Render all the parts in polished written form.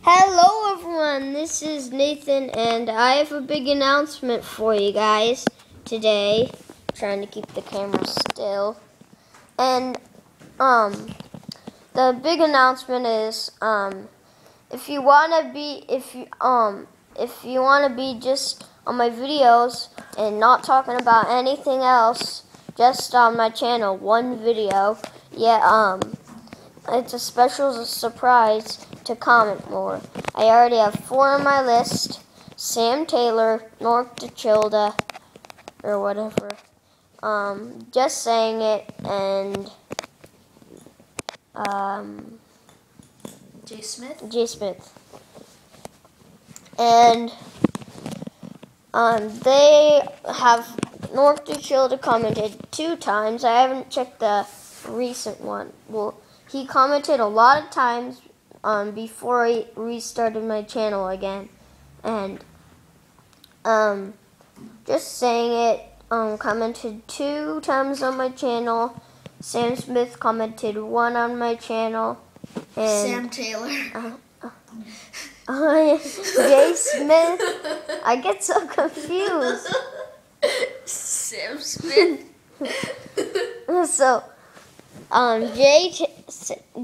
Hello everyone, this is Nathan and I have a big announcement for you guys today. Trying to keep the camera still. And the big announcement is if you wanna be just on my videos and not talking about anything else, just on my channel, one video, it's a special surprise to comment more. I already have 4 on my list. Sam Taylor, North Dachilda, or whatever. Just saying it, and Jay Smith. And they have North Dachilda commented 2 times. I haven't checked the recent one. Well, he commented a lot of times before I restarted my channel again. And just saying it, commented 2 times on my channel. Sam Smith commented 1 on my channel. And Sam Taylor. Jay Smith. I get so confused. Sam Smith. So,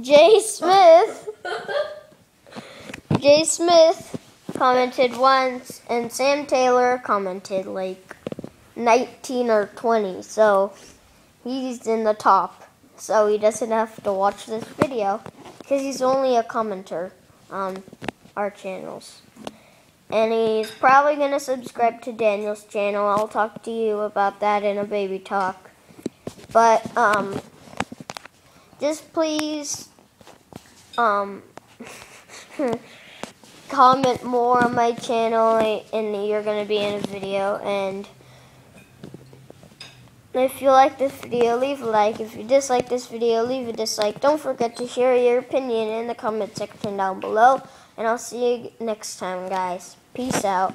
Jay Smith commented once, and Sam Taylor commented like 19 or 20. So he's in the top. So he doesn't have to watch this video because he's only a commenter on our channels. And he's probably going to subscribe to Daniel's channel. I'll talk to you about that in a baby talk. But, just please, comment more on my channel and you're going to be in a video. And if you like this video, leave a like. If you dislike this video, leave a dislike. Don't forget to share your opinion in the comment section down below. And I'll see you next time, guys. Peace out.